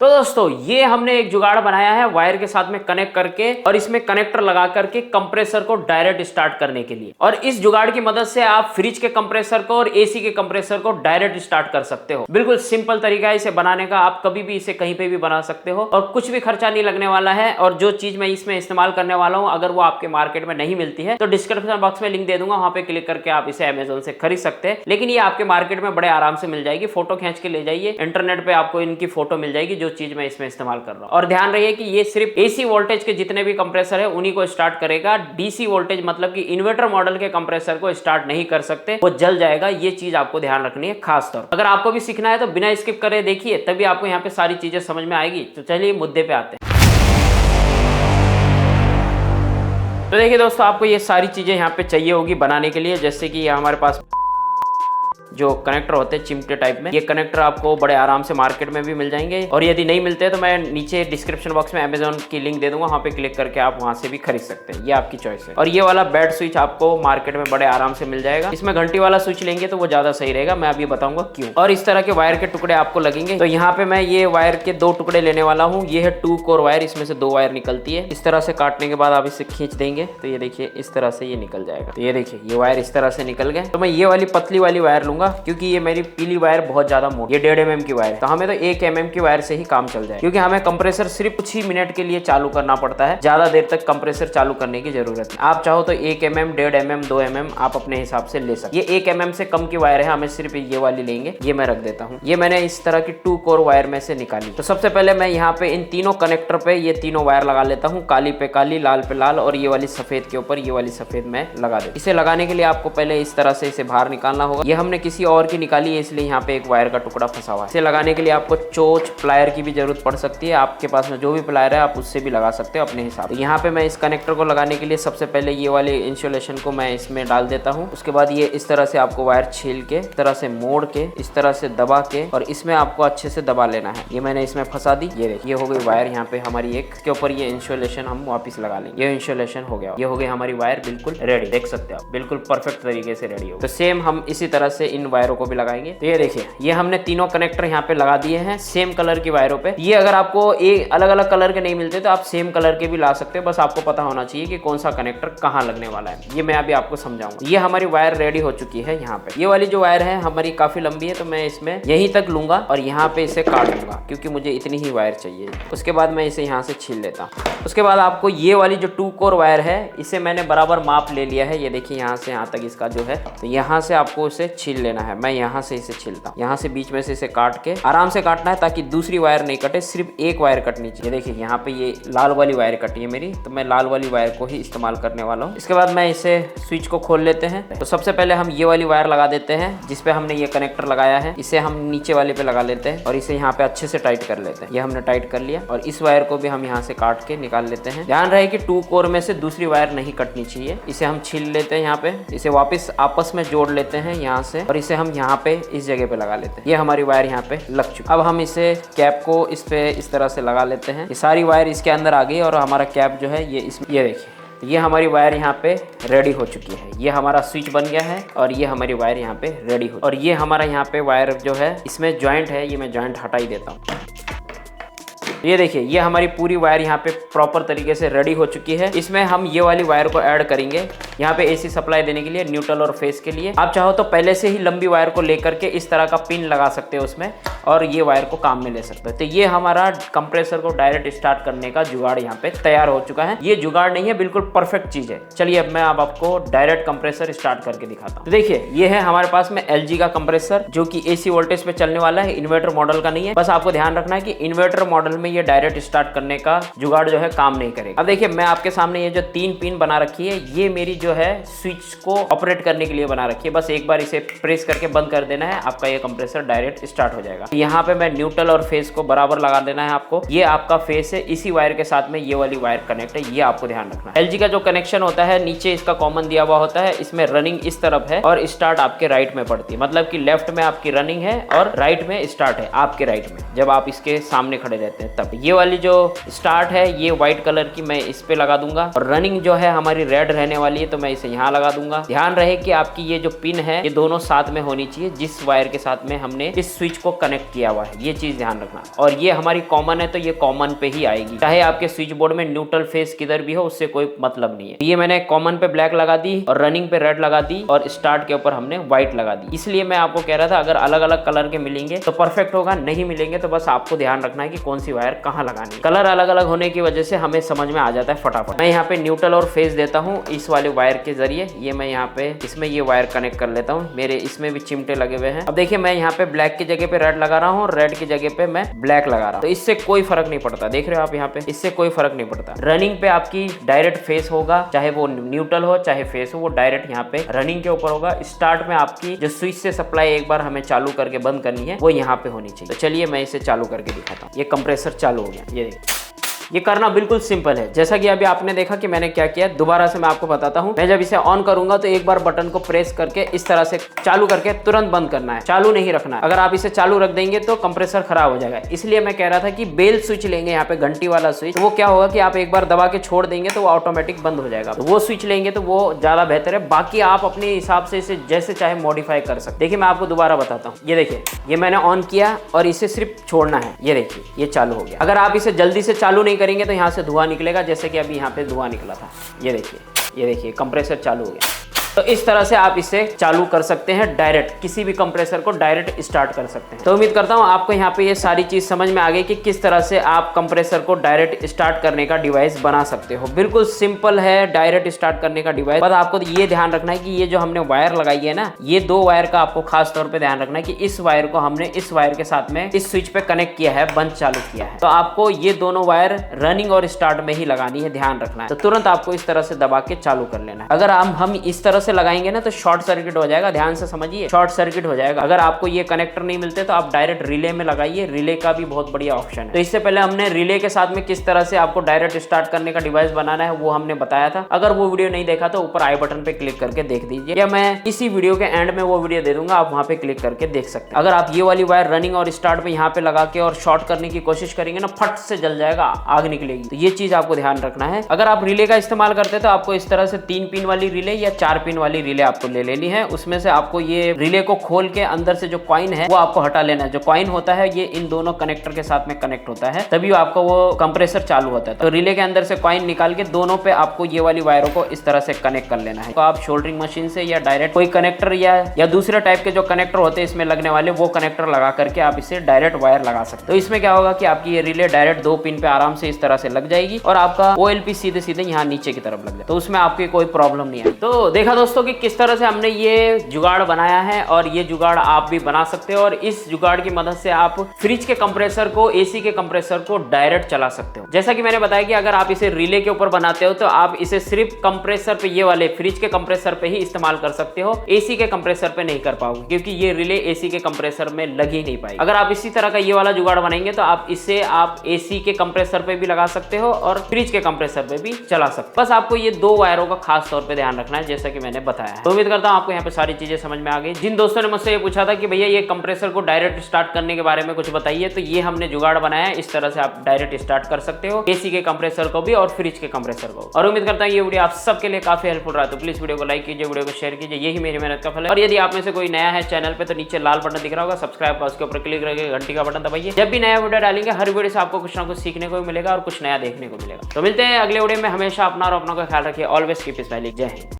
तो दोस्तों ये हमने एक जुगाड़ बनाया है वायर के साथ में कनेक्ट करके और इसमें कनेक्टर लगा करके कंप्रेसर को डायरेक्ट स्टार्ट करने के लिए। और इस जुगाड़ की मदद से आप फ्रिज के कंप्रेसर को और एसी के कंप्रेसर को डायरेक्ट स्टार्ट कर सकते हो। बिल्कुल सिंपल तरीका है इसे बनाने का, आप कभी भी इसे कहीं पे भी बना सकते हो और कुछ भी खर्चा नहीं लगने वाला है। और जो चीज मैं इसमें इस्तेमाल करने वाला हूँ अगर वो आपके मार्केट में नहीं मिलती है तो डिस्क्रिप्शन बॉक्स में लिंक दे दूंगा, वहां पे क्लिक करके आप इसे अमेजोन से खरीद सकते हैं। लेकिन ये आपके मार्केट में बड़े आराम से मिल जाएगी, फोटो खींच के ले जाइए, इंटरनेट पे आपको इनकी फोटो मिल जाएगी जो चीज मैं इसमें इस्तेमाल कर रहा हूं। और ध्यान रहिए कि ये सिर्फ एसी वोल्टेज के जितने भी कंप्रेसर है उन्हीं को स्टार्ट करेगा। डीसी वोल्टेज मतलब कि इन्वर्टर मॉडल के कंप्रेसर को स्टार्ट नहीं कर सकते, वो जल जाएगा। ये चीज आपको ध्यान रखनी है खास तौर पर। अगर आपको भी सीखना है तो बिना स्किप करे देखिए, तभी आपको यहाँ पे सारी चीजें समझ में आएगी। तो चलिए मुद्दे पे आते हैं। तो देखिए दोस्तों, आपको ये सारी चीजें यहाँ पे चाहिए होगी बनाने के लिए। जैसे कि हमारे पास जो कनेक्टर होते हैं चिमटे टाइप में, ये कनेक्टर आपको बड़े आराम से मार्केट में भी मिल जाएंगे। और यदि नहीं मिलते तो मैं नीचे डिस्क्रिप्शन बॉक्स में अमेजोन की लिंक दे दूंगा, वहां पे क्लिक करके आप वहां से भी खरीद सकते हैं, ये आपकी चॉइस है। और ये वाला बेड स्विच आपको मार्केट में बड़े आराम से मिल जाएगा। इसमें घंटी वाला स्विच लेंगे तो वो ज्यादा सही रहेगा, मैं अभी बताऊंगा क्यों। और इस तरह के वायर के टुकड़े आपको लगेंगे। तो यहाँ पे मैं ये वायर के 2 टुकड़े लेने वाला हूँ। ये है 2 कोर वायर, इसमें से 2 वायर निकलती है। इस तरह से काटने के बाद आप इसे खींच देंगे तो ये देखिए इस तरह से ये निकल जाएगा। तो ये देखिए ये वायर इस तरह से निकल गए। तो मैं ये वाली पतली वाली वायर लूंगा क्योंकि ये मेरी पीली वायर बहुत ज्यादा मोटी, ये 1.5 mm की वायर है। तो हमें तो 1 mm की वायर से ही काम चल जाए, क्योंकि हमें कंप्रेसर सिर्फ कुछ ही मिनट के लिए चालू करना पड़ता है, ज्यादा देर तक कंप्रेसर चालू करने की जरूरत नहीं। आप चाहो तो 1 mm, 1.5 mm, 2 mm आप अपने हिसाब से ले सकते। ये 1 mm से कम की वायर है, हमें सिर्फ ये वाली लेंगे। ये मैं रख देता हूँ। ये मैंने इस तरह की 2 कोर वायर में से निकाली। तो सबसे पहले मैं यहाँ पे इन तीनों कनेक्टर पे ये तीनों वायर लगा लेता हूँ। काली पे काली, लाल पे लाल और ये वाली सफेद के ऊपर ये वाली सफेद मैं लगा दे। इसे लगाने के लिए आपको पहले इस तरह से इसे बाहर निकालना होगा। ये हमने किसी और की निकाली है, इसलिए यहाँ पे एक वायर का टुकड़ा फंसा हुआ है। इसे लगाने के लिए आपको चोंच प्लायर की भी जरूरत पड़ सकती है। आपके पास में जो भी प्लायर है आप उससे भी लगा सकते हो अपने हिसाब से। यहाँ पे मैं इस कनेक्टर को लगाने के लिए सबसे पहले ये वाले इंसुलेशन को मैं इसमें डाल देता हूँ। उसके बाद ये इस तरह से आपको वायर छील के, इस तरह से मोड़ के, इस तरह से दबा के और इसमें आपको अच्छे से दबा लेना है। ये मैंने इसमें फंसा दी। ये देखिए हो गई वायर यहाँ पे हमारी एक, के ऊपर ये इंसुलेशन हम वापस लगा लेंगे। ये इंसुलेशन हो गया। ये हो गई हमारी वायर बिल्कुल रेडी, देख सकते हो आप, बिल्कुल परफेक्ट तरीके से रेडी हो। तो सेम हम इसी तरह से इन वायरों को भी लगाएंगे। तो ये देखिए ये हमने तीनों कनेक्टर यहाँ पे लगा दिए हैं सेम कलर की वायरों पे। ये अगर आपको एक अलग अलग कलर के नहीं मिलते तो आप सेम कलर के भी ला सकते हो, बस आपको पता होना चाहिए कि कौन सा कनेक्टर कहाँ लगने वाला है। ये मैं अभी आपको समझाऊंगा। ये हमारी वायर रेडी हो चुकी है। यहाँ पे ये वाली जो वायर है हमारी काफी लंबी है, तो मैं इसमें यहीं तक लूंगा और यहाँ पे इसे काट दूंगा क्योंकि मुझे इतनी ही वायर चाहिए। उसके बाद मैं इसे यहाँ से छील लेता हूँ। उसके बाद आपको ये वाली जो 2 कोर वायर है इसे मैंने बराबर माप ले लिया है। ये देखिए यहाँ से यहाँ तक इसका जो है, तो यहाँ से आपको इसे छील लेना है। मैं यहाँ से इसे छीलता हूँ, यहाँ से बीच में से इसे काट के आराम से काटना है ताकि दूसरी वायर नहीं कटे, सिर्फ एक वायर कटनी चाहिए। देखिए यहाँ पे ये लाल वाली वायर कटी है मेरी, तो मैं लाल वाली वायर को ही इस्तेमाल करने वाला हूँ। इसके बाद मैं इसे स्विच को खोल लेते हैं। तो सबसे पहले हम ये वाली वायर लगा देते हैं जिसपे हमने ये कनेक्टर लगाया है। इसे हम नीचे वाले पे लगा लेते हैं और इसे यहाँ पे अच्छे से टाइट कर लेते हैं। ये हमने टाइट कर लिया और इस वायर को भी हम यहाँ से काट के निकाल लेते हैं। ध्यान रहे कि 2 कोर में से दूसरी वायर नहीं कटनी चाहिए। इसे हम छील लेते हैं यहाँ पे, इसे वापस आपस में जोड़ लेते हैं यहाँ से और इसे हम यहाँ पे इस जगह पे लगा लेते हैं। ये हमारी वायर यहाँ पे लग चुकी। अब हम इसे कैप को इस पे इस तरह से लगा लेते हैं। ये सारी वायर इसके अंदर आ गई और हमारा कैप जो है ये इसमें, ये देखिए ये हमारी वायर यहाँ पे रेडी हो चुकी है। ये हमारा स्विच बन गया है और ये हमारी वायर यहाँ पे रेडी हो। और ये हमारा यहाँ पे वायर जो है इसमें जॉइंट है, ये मैं जॉइंट हटा ही देता हूँ। ये देखिए ये हमारी पूरी वायर यहाँ पे प्रॉपर तरीके से रेडी हो चुकी है। इसमें हम ये वाली वायर को ऐड करेंगे यहाँ पे एसी सप्लाई देने के लिए, न्यूट्रल और फेस के लिए। आप चाहो तो पहले से ही लंबी वायर को लेकर के इस तरह का पिन लगा सकते हो उसमें और ये वायर को काम में ले सकते हो। तो ये हमारा कंप्रेसर को डायरेक्ट स्टार्ट करने का जुगाड़ यहाँ पे तैयार हो चुका है। ये जुगाड़ नहीं है, बिल्कुल परफेक्ट चीज है। चलिए अब मैं आपको डायरेक्ट कंप्रेसर स्टार्ट करके दिखाता हूँ। तो देखिए ये है हमारे पास में LG का कंप्रेसर जो कि AC वोल्टेज पे चलने वाला है, इन्वर्टर मॉडल का नहीं है। बस आपको ध्यान रखना है कि इन्वर्टर मॉडल में ये डायरेक्ट स्टार्ट करने का जुगाड़ जो है काम नहीं करेगा। अब देखिए मैं आपके सामने ये जो 3 पिन बना रखी है, ये मेरी जो है स्विच को ऑपरेट करने के लिए बना रखी है। बस एक बार इसे प्रेस करके बंद कर देना है, आपका ये कंप्रेसर डायरेक्ट स्टार्ट हो जाएगा। यहाँ पे मैं न्यूट्रल और फेस को बराबर लगा देना है आपको। ये आपका फेस है, इसी वायर के साथ में ये वाली वायर कनेक्ट है, ये आपको ध्यान रखना है। LG का जो कनेक्शन होता है नीचे इसका कॉमन दिया हुआ होता है, इसमें रनिंग इस तरफ है और स्टार्ट आपके राइट में पड़ती है। मतलब कि लेफ्ट में आपकी रनिंग है और राइट में स्टार्ट है, आपके राइट में, जब आप इसके सामने खड़े रहते हैं तब। ये वाली जो स्टार्ट है ये व्हाइट कलर की मैं इस पे लगा दूंगा और रनिंग जो है हमारी रेड रहने वाली है, तो मैं इसे यहाँ लगा दूंगा। ध्यान रहे कि आपकी ये जो पिन है ये दोनों साथ में होनी चाहिए, जिस वायर के साथ में हमने इस स्विच को कनेक्ट किया हुआ है, ये चीज ध्यान रखना। और ये हमारी कॉमन है तो ये कॉमन पे ही आएगी, चाहे आपके स्विच बोर्ड में न्यूट्रल फेस किधर भी हो, उससे कोई मतलब नहीं है। ये मैंने कॉमन पे ब्लैक लगा दी और रनिंग पे रेड लगा दी और स्टार्ट के ऊपर हमने व्हाइट लगा दी। इसलिए मैं आपको कह रहा था अगर अलग अलग कलर के मिलेंगे तो परफेक्ट होगा, नहीं मिलेंगे तो बस आपको ध्यान रखना है कि कौन सी वायर कहाँ लगानी है। कलर अलग अलग होने की वजह से हमें समझ में आ जाता है फटाफट। मैं यहाँ पे न्यूट्रल और फेस देता हूँ इस वाले वायर के जरिए। ये मैं यहाँ पे इसमें ये वायर कनेक्ट कर लेता हूँ। मेरे इसमें भी चिमटे लगे हुए हैं। अब देखिए मैं यहाँ पे ब्लैक की जगह पे रेड लगा रहा हूँ और रेड की जगह पे मैं ब्लैक लगा रहा हूँ, तो इससे कोई फर्क नहीं पड़ता। देख रहे हो आप यहाँ पे, इससे कोई फर्क नहीं पड़ता। रनिंग पे आपकी डायरेक्ट फेस होगा, चाहे वो न्यूट्रल हो चाहे फेस हो, वो डायरेक्ट यहाँ पे रनिंग के ऊपर होगा। स्टार्ट में आपकी जो स्विच से सप्लाई एक बार हमें चालू करके बंद करनी है वो यहाँ पे होनी चाहिए। तो चलिए मैं इसे चालू करके दिखाता हूँ। ये कंप्रेसर चालू हो गया, ये देखिए। ये करना बिल्कुल सिंपल है। जैसा कि अभी आपने देखा कि मैंने क्या किया, दोबारा से मैं आपको बताता हूँ। मैं जब इसे ऑन करूंगा तो एक बार बटन को प्रेस करके इस तरह से चालू करके तुरंत बंद करना है, चालू नहीं रखना है। अगर आप इसे चालू रख देंगे तो कंप्रेसर खराब हो जाएगा। इसलिए मैं कह रहा था कि बेल स्विच लेंगे, यहाँ पे घंटी वाला स्विच। तो वो क्या होगा कि आप एक बार दबा के छोड़ देंगे तो वो ऑटोमेटिक बंद हो जाएगा। तो वो स्विच लेंगे तो वो ज्यादा बेहतर है। बाकी आप अपने हिसाब से इसे जैसे चाहे मॉडिफाई कर सकते। देखिए मैं आपको दोबारा बताता हूँ। ये देखिए, ये मैंने ऑन किया और इसे सिर्फ छोड़ना है। ये देखिए ये चालू हो गया। अगर आप इसे जल्दी से चालू नहीं करेंगे तो यहाँ से धुआं निकलेगा, जैसे कि अभी यहाँ पे धुआं निकला था। ये देखिए कंप्रेसर चालू हो गया। तो इस तरह से आप इसे चालू कर सकते हैं, डायरेक्ट किसी भी कंप्रेसर को डायरेक्ट स्टार्ट कर सकते हैं। तो उम्मीद करता हूं आपको यहाँ पे ये सारी चीज समझ में आ गई कि किस तरह से आप कंप्रेसर को डायरेक्ट स्टार्ट करने का डिवाइस बना सकते हो। बिल्कुल सिंपल है डायरेक्ट स्टार्ट करने का डिवाइस। बस आपको ये ध्यान रखना है कि ये जो हमने वायर लगाई है ना, ये दो वायर का आपको खास तौर पर ध्यान रखना है कि इस वायर को हमने इस वायर के साथ में इस स्विच पे कनेक्ट किया है, बंद चालू किया है। तो आपको ये दोनों वायर रनिंग और स्टार्ट में ही लगानी है, ध्यान रखना है। तो तुरंत आपको इस तरह से दबा के चालू कर लेना है। अगर हम इस तरह से लगाएंगे ना तो शॉर्ट सर्किट हो जाएगा। ध्यान से समझिए, शॉर्ट सर्किट हो जाएगा। अगर आपको ये कनेक्टर नहीं मिलते तो आप डायरेक्ट रिले में लगाइए। रिले का भी बहुत बढ़िया ऑप्शन है। तो इससे पहले हमने रिले के साथ में किस तरह से आपको डायरेक्ट स्टार्ट करने का डिवाइस बनाना है वो हमने बताया था। अगर वो वीडियो नहीं देखा तो ऊपर आई बटन पे क्लिक करके देख दीजिए, या मैं इसी वीडियो के एंड में वो वीडियो दे दूंगा, आप वहां पे क्लिक करके देख सकते हैं। अगर आप ये वाली वायर रनिंग और स्टार्ट पे यहाँ पे लगा के और शॉर्ट करने की कोशिश करेंगे ना, फट से जल जाएगा, आग निकलेगी। तो ये चीज आपको ध्यान रखना है। अगर आप रिले का इस्तेमाल करते हैं तो आपको इस तरह से 3 पिन वाली रिले या 4 पिन वाली रिले आपको ले लेनी है। उसमें से आपको ये रिले को खोल के अंदर से जो कॉइन है वो आपको हटा लेना है। जो कॉइन होता है ये इन दोनों कनेक्टर के साथ में कनेक्ट होता है, तभी आपको वो कंप्रेसर चालू होता है। तो रिले के अंदर से कॉइन निकाल के दोनों पे आपको ये वाली वायरों को इस तरह से कनेक्ट कर लेना है। तो आप शोल्डरिंग मशीन से या डायरेक्ट कोई कनेक्टर या दूसरे टाइप के जो कनेक्टर होते हैं इसमें लगने वाले, वो कनेक्टर लगा करके आप इसे डायरेक्ट वायर लगा सकते हो। तो इसमें क्या होगा कि आपकी ये रिले डायरेक्ट 2 पिन पे आराम से इस तरह से लग जाएगी और आपका OLP सीधे सीधे यहाँ नीचे की तरफ लग जाए, तो उसमें आपकी कोई प्रॉब्लम नहीं आएगी। तो देखा दोस्तों कि किस तरह से हमने ये जुगाड़ बनाया है, और ये जुगाड़ आप भी बना सकते हो। और इस जुगाड़ की मदद से आप फ्रिज के कंप्रेसर को, AC के कंप्रेसर को डायरेक्ट चला सकते हो। जैसा कि मैंने बताया कि अगर आप इसे रिले के ऊपर बनाते हो तो आप इसे सिर्फ कंप्रेसर पे, ये वाले फ्रिज के कंप्रेसर पे ही इस्तेमाल कर सकते हो, AC के कंप्रेसर पे नहीं कर पाओगे, क्योंकि ये रिले AC के कंप्रेसर में लग ही नहीं पाएगी। अगर आप इसी तरह का ये वाला जुगाड़ बनाएंगे तो आप इसे आप AC के कंप्रेसर पे भी लगा सकते हो और फ्रिज के कंप्रेसर पे भी चला सकते हो। बस आपको ये 2 वायरों का खास तौर पे ध्यान रखना है, जैसा कि मैंने बताया है। तो उम्मीद करता हूं आपको यहाँ पे सारी चीजें समझ में आ गई। जिन दोस्तों ने मुझसे ये पूछा था कि भैया ये कंप्रेसर को डायरेक्ट स्टार्ट करने के बारे में कुछ बताइए, तो ये हमने जुगाड़ बनाया है। इस तरह से आप डायरेक्ट स्टार्ट कर सकते हो AC के कंप्रेसर को भी और फ्रिज के कंप्रेसर को। और उम्मीद करता हूँ ये वीडियो आप सबके लिए काफी हेल्पफुल रहा। तो प्लीज वीडियो को लाइक कीजिए, वीडियो को शेयर कीजिए, यही मेरी मेहनत का फल है। और यदि आप में से कोई नया है चैनल पे तो नीचे लाल बटन दिख रहा होगा सब्सक्राइब का, उसके ऊपर क्लिक करके घंटी का बटन दबाइए। जब भी नया वीडियो डालेंगे हर वीडियो से आपको कुछ ना कुछ सीखने को मिलेगा और कुछ नया देखने को मिलेगा। तो मिलते हैं अगले वीडियो में। हमेशा अपना और अपनों का ख्याल रखिए। Always keep smiling. जय हिंद।